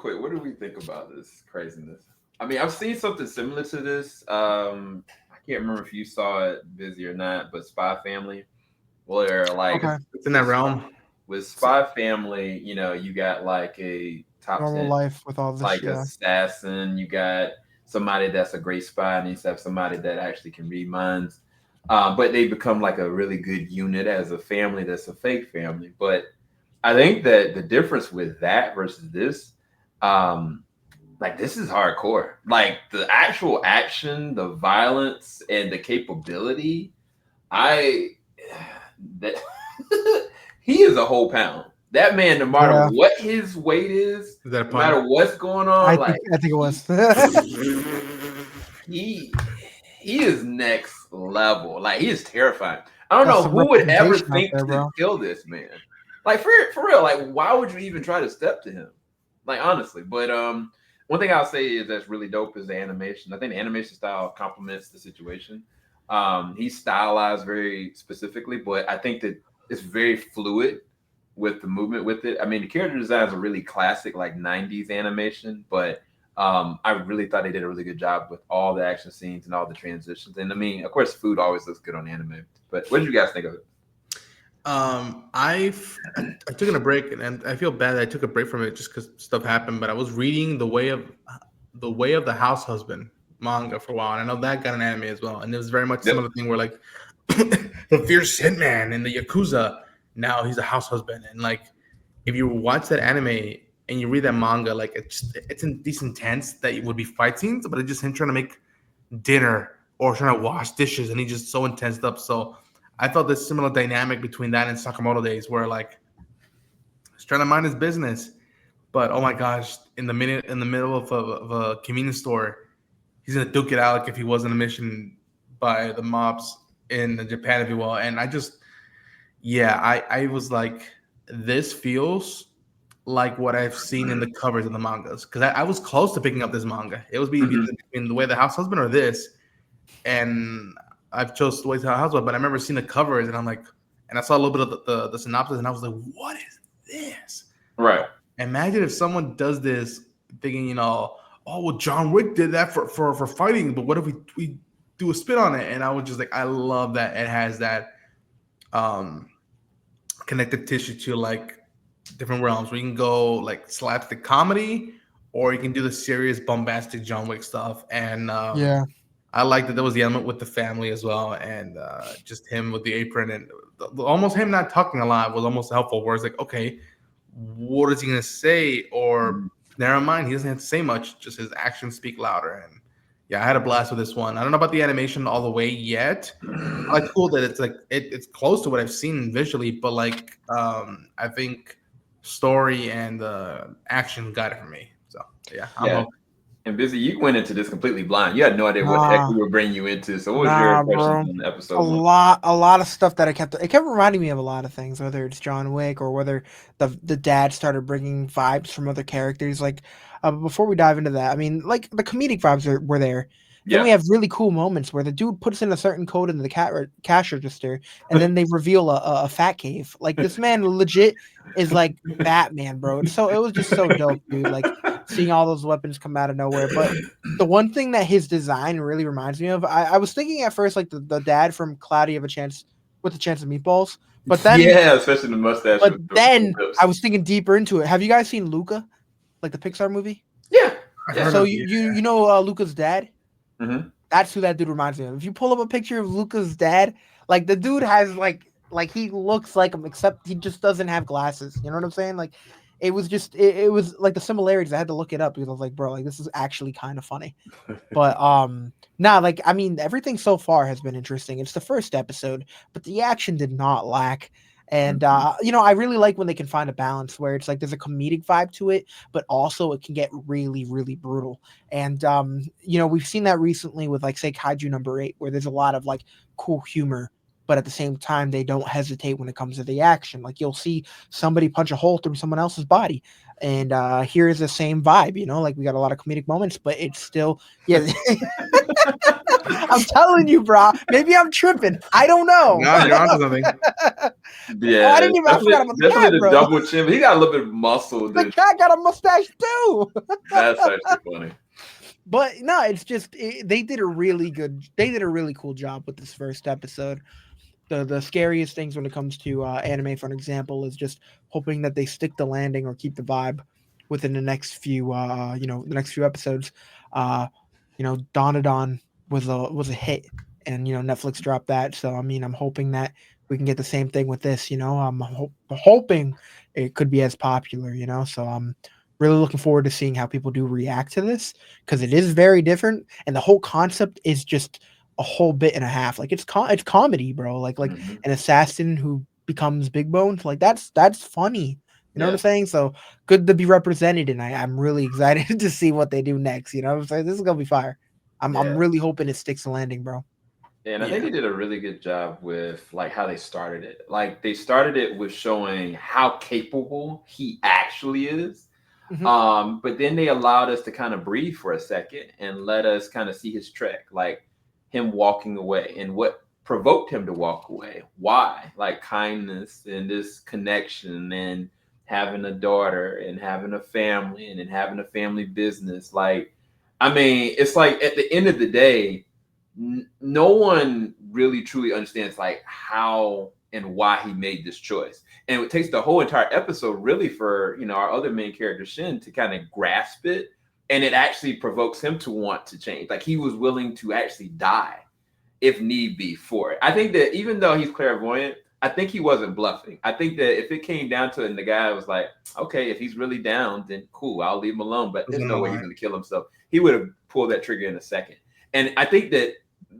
quick, what do we think about this craziness? I mean, I've seen something similar to this. I can't remember if you saw it, Busy or not, but Spy Family, where like Okay. It's in that realm. with Spy Family, you got like a top Normal 10 life with all this, like yeah. assassin. You got somebody that's a great spy, and you have somebody that actually can read minds. But they become like a really good unit as a family that's a fake family. But I think that the difference with that versus this, um, like this is hardcore. Like the actual action, the violence, and the capability. I that he is a whole pound. That man, no matter Yeah. what his weight is, Is that a no matter pun? what's going I on, think like I think it was. he he is next level. Like he is terrifying. I don't Got know some who would ever representation out think there, to bro. kill this man. Like for real. Like why would you even try to step to him? Like honestly. But one thing I'll say is that's really dope is the animation. I think the animation style complements the situation. He's stylized very specifically, but I think that it's very fluid with the movement with it. I mean, the character designs are really classic, like '90s animation, but I really thought they did a really good job with all the action scenes and all the transitions. And I mean, of course, food always looks good on anime. But what did you guys think of it? I took a break, and I feel bad that I took a break from it just because stuff happened. But I was reading the Way of the House Husband manga for a while, and I know that got an anime as well. And it was very much a Yep. similar thing where like the fierce hitman in the yakuza, now he's a house husband, and like if you watch that anime and you read that manga, like it's in these intense that it would be fight scenes, but it's just him trying to make dinner or trying to wash dishes, and he's just so intensed up. So I felt this similar dynamic between that and Sakamoto days, where like he's trying to mind his business, but oh my gosh, in the middle of a convenience store, he's gonna duke it out like if he was on a mission by the mobs in Japan, if you will. And I just, yeah, I was like, this feels like what I've seen in the covers of the mangas, because I was close to picking up this manga. It was Mhm. between the Way of the House Husband or this, and I've chose the Way of the House Husband. But I remember seeing the covers, and I'm like, and I saw a little bit of the synopsis, and I was like, what is this? Right. Imagine if someone does this, thinking, oh well, John Wick did that for fighting, but what if we do a spin on it? And I was just like, I love that it has that um connective tissue to like different realms. We can go like slapstick comedy, or you can do the serious bombastic John Wick stuff. And Yeah. I like that there was the element with the family as well, and just him with the apron, and almost him not talking a lot was almost helpful. Where it's like, okay, what is he gonna say? Or Mhm. never mind, he doesn't have to say much; just his actions speak louder. And yeah, I had a blast with this one. I don't know about the animation all the way yet. I like cool that it's like it's close to what I've seen visually, but like I think story and action got it for me. So yeah, I'm Yeah. hooked. And Busy, you went into this completely blind. You had no idea what the heck Nah, we were bringing you into. So what was your nah, impressions bro. on the A episode one? lot, a lot of stuff that it kept reminding me of a lot of things, whether it's John Wick or whether the dad started bringing vibes from other characters. Like, before we dive into that, I mean, like the comedic vibes were there. Then Yeah. we have really cool moments where the dude puts in a certain code in the cash register, and then they reveal a fat cave. Like this man legit is like Batman, bro. So it was just so dope, dude. Like seeing all those weapons come out of nowhere, but the one thing that his design really reminds me of, I was thinking at first like the dad from Cloudy of a Chance with a Chance of Meatballs, but then Yeah, especially the mustache but with the then I lips. was thinking deeper into it. Have you guys seen Luca, like the Pixar movie? Yeah. I've Yeah. heard So of you know Luca's dad? Hmm. That's who that dude reminds me of. If you pull up a picture of Luca's dad, like the dude has like he looks like him, except he just doesn't have glasses. You know what I'm saying? Like it was like the similarities. I had to look it up because I was like, bro, like this is actually kind of funny. But nah, like I mean, everything so far has been interesting. It's the first episode, but the action did not lack. And I really like when they can find a balance where it's like there's a comedic vibe to it, but also it can get really, really brutal. And we've seen that recently with like say Kaiju number 8, where there's a lot of like cool humor, but at the same time, they don't hesitate when it comes to the action. Like you'll see somebody punch a hole through someone else's body, and here's the same vibe. Like we got a lot of comedic moments, but it's still yeah. I'm telling you, bro. Maybe I'm tripping. I don't know. No, you're onto something. Oh, I didn't even. I forgot about the cat, definitely the bro. double chin. But he got a little bit of muscle. The cat got a mustache too. That's actually funny. But no, it's just they did a really cool job with this first episode. The scariest things when it comes to anime, for an example, is just hoping that they stick the landing or keep the vibe within the next few the next few episodes. Donadon was a hit, and Netflix dropped that. So I mean, I'm hoping that we can get the same thing with this. I'm hoping it could be as popular. So I'm really looking forward to seeing how people do react to this, because it is very different, and the whole concept is just a whole bit and a half. Like it's comedy, bro. Like Mm-hmm. an assassin who becomes big bone. Like that's funny. You know what Yeah. I'm saying? So good to be represented, and I'm really excited to see what they do next. You know what I'm saying? This is gonna be fire. I'm Yeah. really hoping it sticks the landing, bro. And I think they did a really good job with like how they started it. Like they started it with showing how capable he actually is. Mhm. But then they allowed us to kind of breathe for a second and let us kind of see his trek, like him walking away and what provoked him to walk away. Why? Like kindness and this connection and having a daughter and having a family and then having a family business. Like, I mean, it's like at the end of the day, no one really truly understands like how and why he made this choice. And it takes the whole entire episode really for our other main character Shin to kind of grasp it, and it actually provokes him to want to change. Like he was willing to actually die if need be for it. I think that even though he's clairvoyant, I think he wasn't bluffing. I think that if it came down to it and the guy was like, okay, if he's really down, then cool, I'll leave him alone. But there's no way he's going to kill himself. He would have pulled that trigger in a second. And I think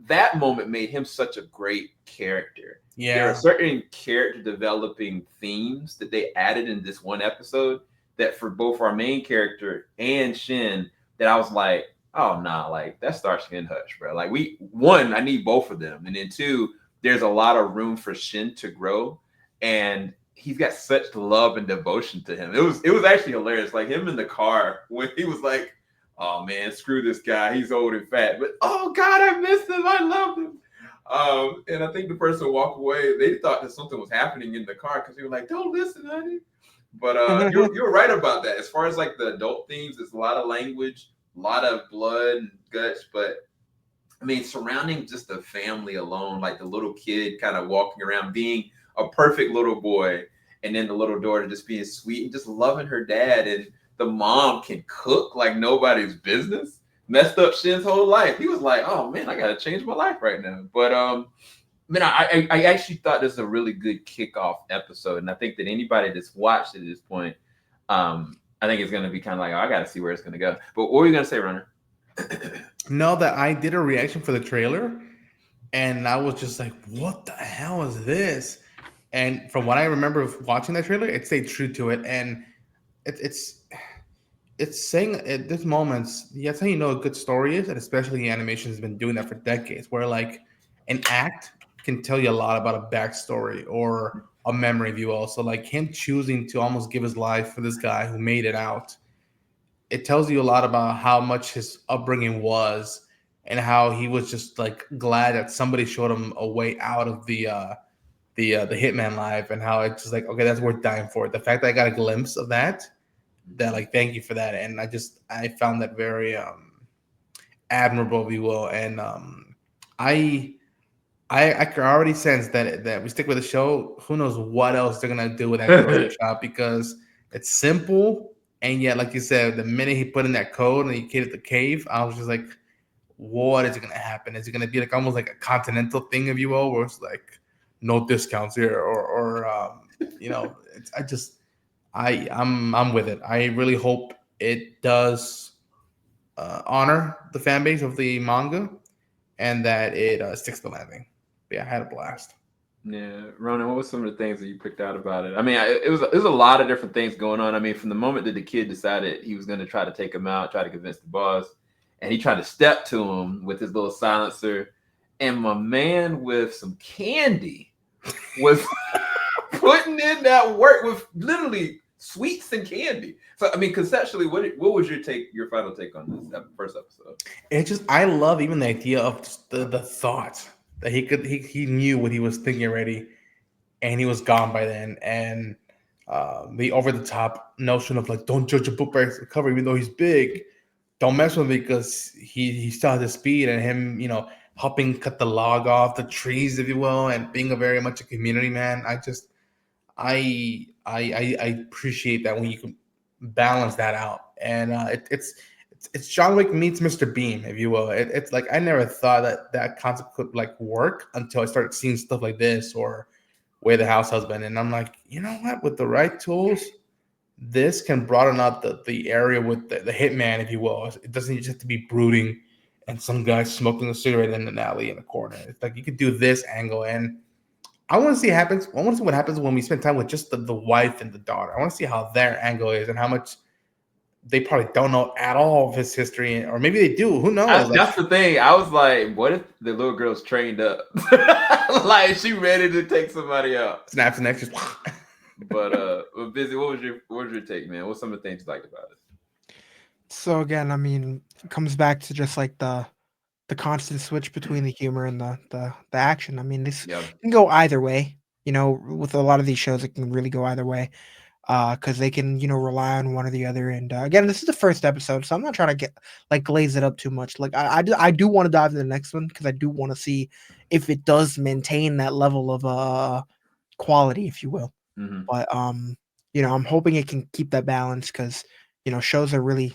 that moment made him such a great character. Yeah. There are certain character developing themes that they added in this one episode that for both our main character and Shin, that I was like, oh nah, like that Starsky and Hutch, bro. Like I need both of them. And then two, there's a lot of room for Shin to grow. And he's got such love and devotion to him. It was actually hilarious. Like him in the car when he was like, oh man, screw this guy. He's old and fat. But oh God, I missed him. I loved him. And I think the person walked away. They thought that something was happening in the car because they were like, don't listen, honey. But you're right about that. As far as like the adult themes, it's a lot of language, a lot of blood and guts. But I mean, surrounding just the family alone, like the little kid kind of walking around being a perfect little boy, and then the little daughter just being sweet and just loving her dad, and the mom can cook like nobody's business. Messed up Shin's whole life. He was like, "Oh man, I gotta change my life right now." But man, I actually thought this was a really good kickoff episode, and I think that anybody that's watched it at this point, I think it's gonna be kind of like, oh, I gotta see where it's gonna go. But what were you gonna say, Runner? No, that I did a reaction for the trailer, and I was just like, "What the hell is this?" And from what I remember of watching that trailer, it stayed true to it, and it's saying at this moments, that's how you know a good story is, and especially animation has been doing that for decades, where like an act can tell you a lot about a backstory or a memory, if you will. So like him choosing to almost give his life for this guy who made it out, it tells you a lot about how much his upbringing was and how he was just like glad that somebody showed him a way out of the hitman life, and how it's just like, okay, that's worth dying for. The fact that I got a glimpse of that like, thank you for that. And I found that very admirable, if you will. And I can already sense that we stick with the show. Who knows what else they're gonna do with that grocery shop, because it's simple, and yet, like you said, the minute he put in that code and he created the cave, I was just like, what is gonna happen? Is it gonna be like almost like a continental thing, if you will, where it's like no discounts here, or I'm with it. I really hope it does honor the fan base of the manga, and that it sticks the landing. But yeah, I had a blast. Yeah, Ronan, what was some of the things that you picked out about it? I mean, it was a lot of different things going on. I mean, from the moment that the kid decided he was going to try to take him out, try to convince the boss, and he tried to step to him with his little silencer, and my man with some candy was putting in that work with literally sweets and candy. So I mean, conceptually, what was your final take on this first episode? It's just I love even the idea of just the thought that he knew what he was thinking already, and he was gone by then. And the over the top notion of like, don't judge a book by its cover, even though he's big. Don't mess with him because he still has the speed, and him, helping cut the log off the trees, if you will, and being a very much a community man. I appreciate that when you can balance that out, and it's John Wick meets Mr. Bean, if you will. It's like I never thought that concept could like work until I started seeing stuff like this or Way the House Husband, and I'm like, you know what? With the right tools, this can broaden out the area with the hitman, if you will. It doesn't just have to be brooding and some guy smoking a cigarette in an alley in a corner. It's like you could do this angle, and I want to see happens. I want to see what happens when we spend time with just the wife and the daughter. I want to see how their angle is and how much they probably don't know at all of his history, or maybe they do. Who knows? That's the thing. I was like, what if the little girl's trained up, like she ready to take somebody out? Snaps the neck, just. But Busy, what was your take, man? What's some of the things you liked about it? So again, I mean, it comes back to just like the constant switch between the humor and the action. I mean, this can go either way. With a lot of these shows, it can really go either way. Because they can, rely on one or the other. And again, this is the first episode, so I'm not trying to get glaze it up too much. Like I do want to dive into the next one because I do want to see if it does maintain that level of quality, if you will. Mm-hmm. But I'm hoping it can keep that balance because shows are really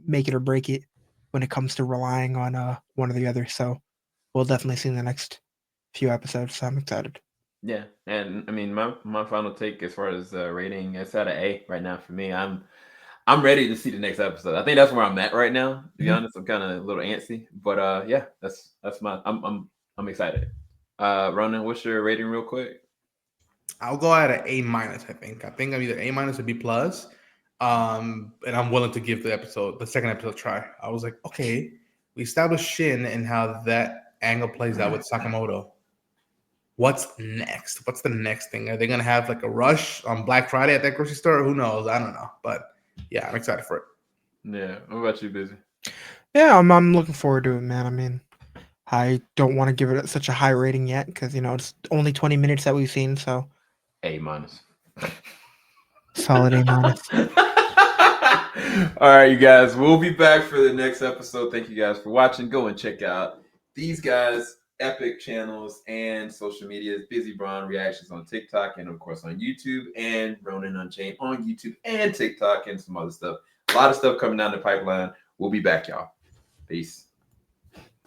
make it or break it when it comes to relying on one or the other. So we'll definitely see in the next few episodes. So I'm excited. Yeah, and I mean my final take as far as rating, it's at an A right now for me. I'm ready to see the next episode. I think that's where I'm at right now. To be honest, I'm kind of a little antsy, but yeah, that's my I'm excited. Ronan, what's your rating, real quick? I'll go at an A-. I think I'm either A- or B+. And I'm willing to give the second episode a try. I was like, okay, we established Shin and how that angle plays out with Sakamoto. What's next? What's the next thing? Are they gonna have like a rush on Black Friday at that grocery store? Who knows? I don't know. But yeah, I'm excited for it. Yeah. What about you, Busy? Yeah, I'm looking forward to it, man. I mean, I don't want to give it such a high rating yet because it's only 20 minutes that we've seen, so A-. solid A-. All right, you guys. We'll be back for the next episode. Thank you guys for watching. Go and check out these guys' epic channels and social medias. Busy Braun Reactions on TikTok and of course on YouTube, and Ronan Unchained on YouTube and TikTok and some other stuff. A lot of stuff coming down the pipeline. We'll be back, y'all. Peace.